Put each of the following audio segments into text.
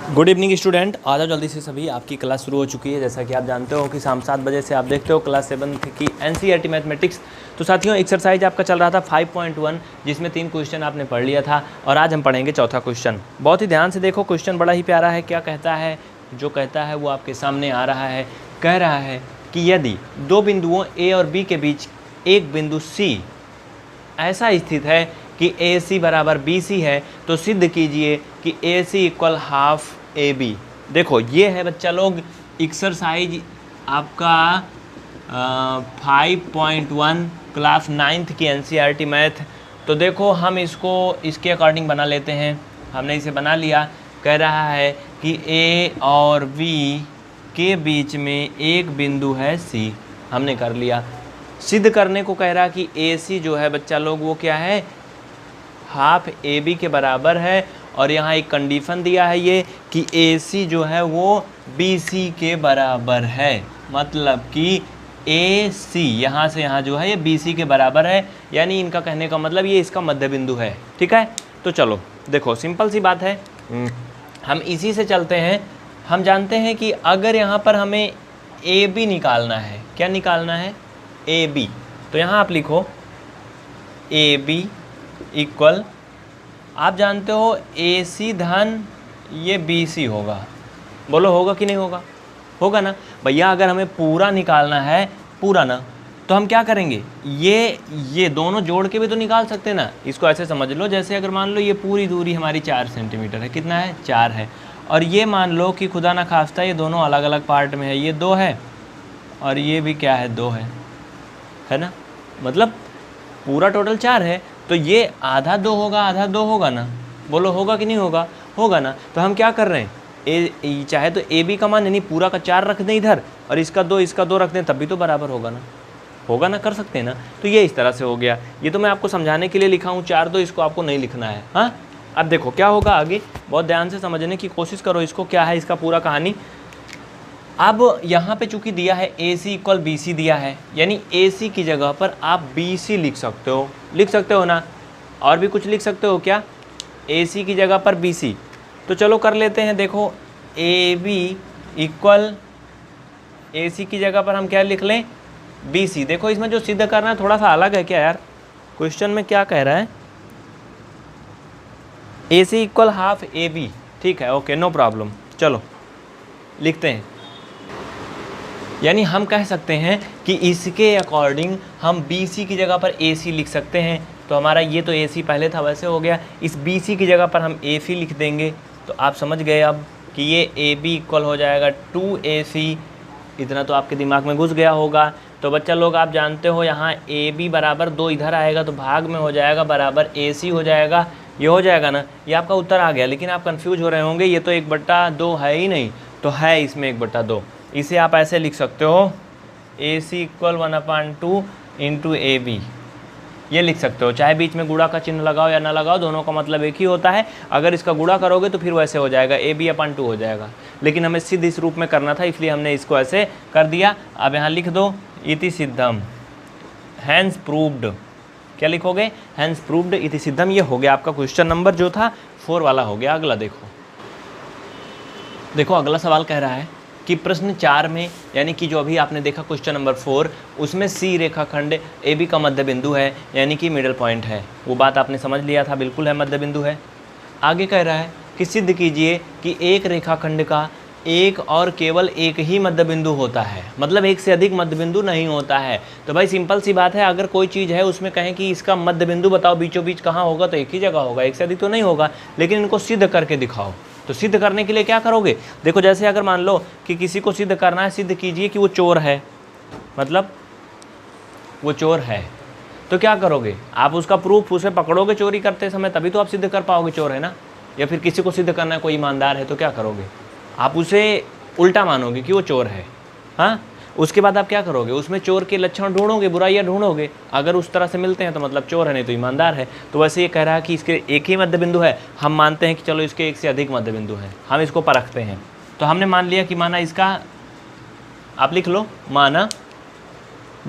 Good evening student, आ जाओ जल्दी से सभी। आपकी क्लास शुरू हो चुकी है। जैसा कि आप जानते हो कि शाम 7 बजे से आप देखते हो क्लास 7 की एनसीईआरटी मैथमेटिक्स। तो साथियों, एक्सरसाइज आपका चल रहा था 5.1, जिसमें 3 क्वेश्चन आपने पढ़ लिया था और आज हम पढ़ेंगे चौथा क्वेश्चन। बहुत ही ध्यान से देखो, क्वेश्चन बड़ा ही प्यारा है। क्या कहता है? जो कहता है वो आपके सामने आ रहा है। कह रहा है कि यदि दो बिंदुओं ए और बी के बीच एक बिंदु सी ऐसा स्थित है कि ए सी बराबर बी सी है, तो सिद्ध कीजिए कि ए सी इक्वल हाफ ए बी। देखो, ये है बच्चा लोग एक्सरसाइज आपका 5.1 क्लास 9th की एनसीईआरटी मैथ। तो देखो, हम इसको इसके अकॉर्डिंग बना लेते हैं। हमने इसे बना लिया। कह रहा है कि ए और बी के बीच में एक बिंदु है सी। हमने कर लिया। सिद्ध करने को कह रहा कि ए सी जो है बच्चा लोग वो क्या है, हाफ ए बी के बराबर है। और यहाँ एक कंडीशन दिया है ये कि ए सी जो है वो बी सी के बराबर है। मतलब कि ए सी यहाँ से यहाँ जो है ये बी सी के बराबर है। यानी इनका कहने का मतलब ये इसका मध्य बिंदु है। ठीक है, तो चलो देखो, सिंपल सी बात है। हम इसी से चलते हैं। हम जानते हैं कि अगर यहाँ पर हमें ए बी निकालना है, क्या निकालना है? A B. तो यहाँ आप लिखो ए बी इक्वल, आप जानते हो ए सी धन ये बी सी होगा। बोलो होगा कि नहीं होगा? होगा ना भैया। अगर हमें पूरा निकालना है, पूरा ना, तो हम क्या करेंगे? ये दोनों जोड़ के भी तो निकाल सकते हैं ना। इसको ऐसे समझ लो, जैसे अगर मान लो ये पूरी दूरी हमारी 4 सेंटीमीटर है। कितना है? 4 है। और ये मान लो कि खुदा ना खास्ता ये दोनों अलग अलग पार्ट में है। ये 2 है और ये भी क्या है? 2 है ना। मतलब पूरा टोटल 4 है। तो ये आधा 2 होगा, आधा 2 होगा ना। बोलो होगा कि नहीं होगा? होगा ना। तो हम क्या कर रहे हैं, चाहे तो ए बी का मान यानी पूरा का 4 रख दें इधर, और इसका 2 रख दें, तब भी तो बराबर होगा ना। होगा ना, कर सकते हैं ना। तो ये इस तरह से हो गया। ये तो मैं आपको समझाने के लिए लिखा हूँ 4 2, इसको आपको नहीं लिखना है। हाँ, अब देखो क्या होगा आगे। बहुत ध्यान से समझने की कोशिश करो इसको। क्या है इसका पूरा कहानी। अब यहाँ पे चूंकि दिया है ए सी इक्वल बी सी दिया है, यानी ए सी की जगह पर आप बी सी लिख सकते हो। लिख सकते हो ना। और भी कुछ लिख सकते हो क्या? ए सी की जगह पर बी सी। तो चलो कर लेते हैं। देखो, ए बी इक्वल ए सी की जगह पर हम क्या लिख लें? B C. देखो, इसमें जो सिद्ध करना है थोड़ा सा अलग है। क्या यार, क्वेश्चन में क्या कह रहा है? ए सी इक्वल हाफ ए बी। ठीक है, ओके, नो प्रॉब्लम। चलो लिखते हैं। यानी हम कह सकते हैं कि इसके अकॉर्डिंग हम बी सी की जगह पर ए सी लिख सकते हैं। तो हमारा ये तो ए सी पहले था, वैसे हो गया। इस बी सी की जगह पर हम ए सी लिख देंगे। तो आप समझ गए अब कि ये ए बी इक्वल हो जाएगा 2AC। इतना तो आपके दिमाग में घुस गया होगा। तो बच्चा लोग, आप जानते हो यहाँ ए बी बराबर 2 इधर आएगा तो भाग में हो जाएगा बराबर ए सी हो जाएगा। ये हो जाएगा ना। ये आपका उत्तर आ गया। लेकिन आप कंफ्यूज हो रहे होंगे, ये तो 1/2 है ही नहीं। तो है इसमें 1/2। इसे आप ऐसे लिख सकते हो, ए सी इक्वल 1/2 इंटू ए बी। ये लिख सकते हो। चाहे बीच में गुणा का चिन्ह लगाओ या ना लगाओ, दोनों का मतलब एक ही होता है। अगर इसका गुणा करोगे तो फिर वैसे हो जाएगा, ए बी अपॉन 2 हो जाएगा। लेकिन हमें सिद्ध इस रूप में करना था, इसलिए हमने इसको ऐसे कर दिया। अब यहाँ लिख दो इति सिद्धम हैंस प्रूव्ड। क्या लिखोगे? हैंस प्रूव्ड इति सिद्धम। ये हो गया आपका क्वेश्चन नंबर जो था 4 वाला हो गया। अगला देखो अगला सवाल कह रहा है कि प्रश्न 4 में, यानी कि जो अभी आपने देखा क्वेश्चन नंबर 4, उसमें सी रेखाखंड ए बी का मध्य बिंदु है, यानी कि मिडल पॉइंट है। वो बात आपने समझ लिया था, बिल्कुल है, मध्य बिंदु है। आगे कह रहा है कि सिद्ध कीजिए कि एक रेखाखंड का एक और केवल एक ही मध्य बिंदु होता है। मतलब एक से अधिक मध्य बिंदु नहीं होता है। तो भाई सिंपल सी बात है, अगर कोई चीज़ है उसमें कहें कि इसका मध्य बिंदु बताओ बीचों बीच कहाँ होगा, तो एक ही जगह होगा, एक से अधिक तो नहीं होगा। लेकिन इनको सिद्ध करके दिखाओ। तो सिद्ध करने के लिए क्या करोगे? देखो, जैसे अगर मान लो कि किसी को सिद्ध करना है, सिद्ध कीजिए कि वो चोर है, मतलब वो चोर है, तो क्या करोगे? आप उसका प्रूफ उसे पकड़ोगे चोरी करते समय, तभी तो आप सिद्ध कर पाओगे चोर है ना। या फिर किसी को सिद्ध करना है कोई ईमानदार है, तो क्या करोगे? आप उसे उल्टा मानोगे कि वो चोर है। हाँ, उसके बाद आप क्या करोगे? उसमें चोर के लक्षण ढूंढोगे, बुराइयाँ ढूंढोगे। अगर उस तरह से मिलते हैं तो मतलब चोर है, नहीं तो ईमानदार है। तो वैसे ये कह रहा है कि इसके एक ही मध्य बिंदु है। हम मानते हैं कि चलो इसके एक से अधिक मध्य बिंदु है, हम इसको परखते हैं। तो हमने मान लिया कि माना इसका, आप लिख लो, माना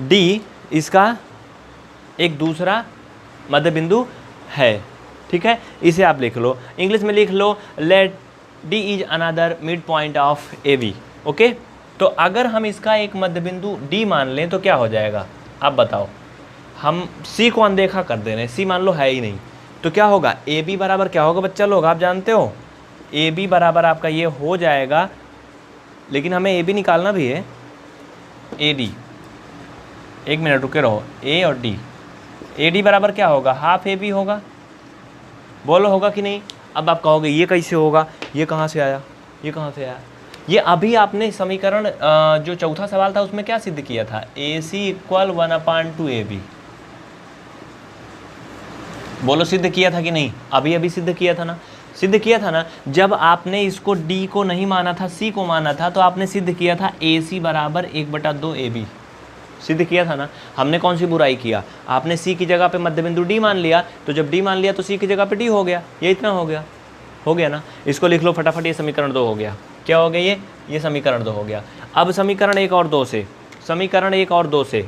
डी इसका एक दूसरा मध्य बिंदु है। ठीक है, इसे आप लिख लो। इंग्लिश में लिख लो, let D is another midpoint of A B. Okay, तो अगर हम इसका एक मध्य बिंदु डी मान लें तो क्या हो जाएगा, आप बताओ। हम सी को अनदेखा कर दे रहे हैं, सी मान लो है ही नहीं, तो क्या होगा, ए बी बराबर क्या होगा बच्चा लोग, आप जानते हो, ए बी बराबर आपका ये हो जाएगा, लेकिन हमें ए बी निकालना भी है, ए डी, एक मिनट रुके रहो, ए और डी, ए डी बराबर क्या होगा, हाफ ए बी होगा, बोलो होगा कि नहीं। अब आप कहोगे ये कैसे होगा, ये कहाँ से आया, ये कहाँ से आया, ये अभी आपने समीकरण जो चौथा सवाल था उसमें क्या सिद्ध किया था, ए सी इक्वल 1/2 ए बी, बोलो सिद्ध किया था कि नहीं, अभी अभी सिद्ध किया था ना, सिद्ध किया था ना। जब आपने इसको डी को नहीं माना था, सी को माना था, तो आपने सिद्ध किया था ए सी बराबर 1/2 ए बी, सिद्ध किया था ना। हमने कौन सी बुराई किया, आपने सी की जगह पे मध्य बिंदु डी मान लिया, तो जब डी मान लिया तो सी की जगह पे डी हो गया, ये इतना हो गया ना। इसको लिख लो फटाफट, ये समीकरण 2 हो गया, क्या हो गया ये समीकरण 2 हो गया। अब समीकरण 1 और 2 से, समीकरण 1 और 2 से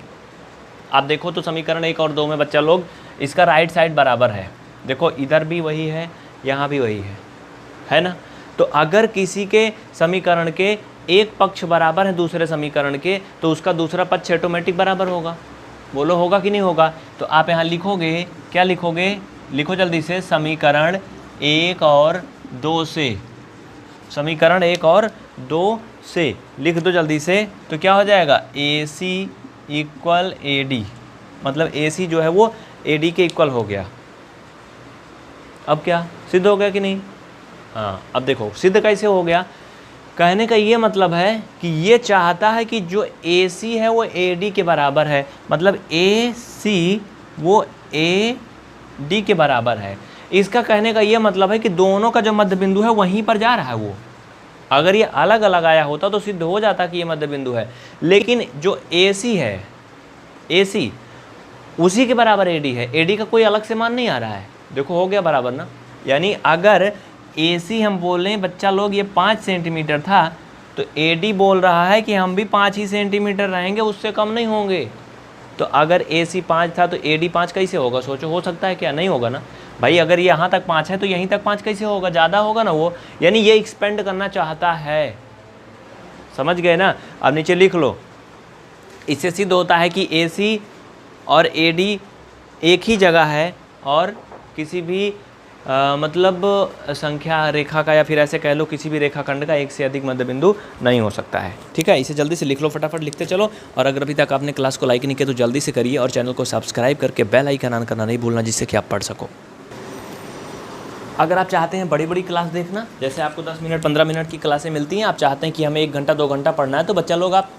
आप देखो तो समीकरण 1 और 2 में बच्चा लोग इसका राइट साइड बराबर है, देखो इधर भी वही है, यहाँ भी वही है ना। तो अगर किसी के समीकरण के एक पक्ष बराबर है दूसरे समीकरण के, तो उसका दूसरा पक्ष ऑटोमेटिक बराबर होगा, बोलो होगा कि नहीं होगा। तो आप यहाँ लिखोगे, क्या लिखोगे, लिखो जल्दी से, समीकरण 1 और 2 से, समीकरण 1 और 2 से लिख दो जल्दी से, तो क्या हो जाएगा, ए सी इक्वल ए डी, मतलब ए सी जो है वो ए डी के इक्वल हो गया। अब क्या सिद्ध हो गया कि नहीं, हाँ। अब देखो सिद्ध कैसे हो गया, कहने का ये मतलब है कि ये चाहता है कि जो ए सी है वो ए डी के बराबर है, मतलब ए सी वो ए डी के बराबर है। इसका कहने का ये मतलब है कि दोनों का जो मध्य बिंदु है वहीं पर जा रहा है वो। अगर ये अलग अलग आया होता तो सिद्ध हो जाता कि ये मध्य बिंदु है, लेकिन जो ए सी है, ए सी उसी के बराबर ए डी है, ए डी का कोई अलग से मान नहीं आ रहा है, देखो हो गया बराबर ना। यानी अगर ए सी हम बोल रहे हैं बच्चा लोग ये 5 सेंटीमीटर था, तो ए डी बोल रहा है कि हम भी 5 ही सेंटीमीटर रहेंगे, उससे कम नहीं होंगे। तो अगर ए सी 5 था तो ए डी 5 कैसे होगा, सोचो, हो सकता है क्या, नहीं होगा ना भाई। अगर यहाँ तक 5 है तो यहीं तक 5 कैसे होगा, ज़्यादा होगा ना वो, यानी ये एक्सपेंड करना चाहता है, समझ गए ना। अब नीचे लिख लो, इससे सिद्ध होता है कि ए सी और ए डी एक ही जगह है और किसी भी मतलब संख्या रेखा का, या फिर ऐसे कह लो किसी भी रेखाखंड का एक से अधिक मध्य बिंदु नहीं हो सकता है। ठीक है, इसे जल्दी से लिख लो, फटाफट लिखते चलो। और अगर अभी तक आपने क्लास को लाइक नहीं किया तो जल्दी से करिए, और चैनल को सब्सक्राइब करके बेल आइकन ऑन करना नहीं भूलना, जिससे कि आप पढ़ सको। अगर आप चाहते हैं बड़ी बड़ी क्लास देखना, जैसे आपको 10 मिनट 15 मिनट की क्लासें मिलती हैं, आप चाहते हैं कि हमें 1 घंटा 2 घंटा पढ़ना है, तो बच्चा लोग आप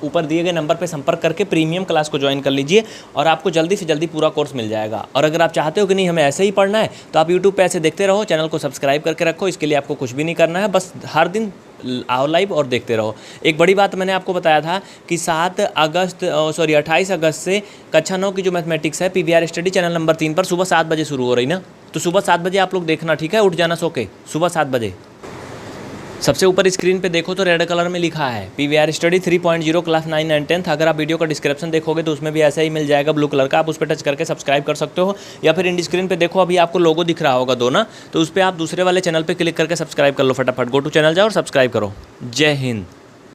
ऊपर दिए गए नंबर पर संपर्क करके प्रीमियम क्लास को ज्वाइन कर लीजिए और आपको जल्दी से जल्दी पूरा कोर्स मिल जाएगा। और अगर आप चाहते हो कि नहीं हमें ऐसे ही पढ़ना है, तो आप यूट्यूब पे ऐसे देखते रहो, चैनल को सब्सक्राइब करके रखो। इसके लिए आपको कुछ भी नहीं करना है, बस हर दिन आओ लाइव और देखते रहो। एक बड़ी बात मैंने आपको बताया था कि 28 अगस्त से कक्षा 9 की जो मैथमेटिक्स है PVR स्टडी चैनल नंबर 3 पर सुबह 7 बजे शुरू हो रही ना, तो सुबह 7 बजे आप लोग देखना, ठीक है, उठ जाना सो के, सुबह 7 बजे। सबसे ऊपर स्क्रीन पे देखो तो रेड कलर में लिखा है PVR स्टडी 3.0 क्लास 9 एंड 10। अगर आप वीडियो का डिस्क्रिप्शन देखोगे तो उसमें भी ऐसा ही मिल जाएगा ब्लू कलर का, आप उस पर टच करके सब्सक्राइब कर सकते हो, या फिर इंड स्क्रीन पे देखो अभी आपको लोगो दिख रहा होगा 2 ना, तो उस पर आप दूसरे वाले चैनल पे क्लिक करके सब्सक्राइब कर लो फटाफट। गो टू चैनल जाओ और सब्सक्राइब करो। जय हिंद।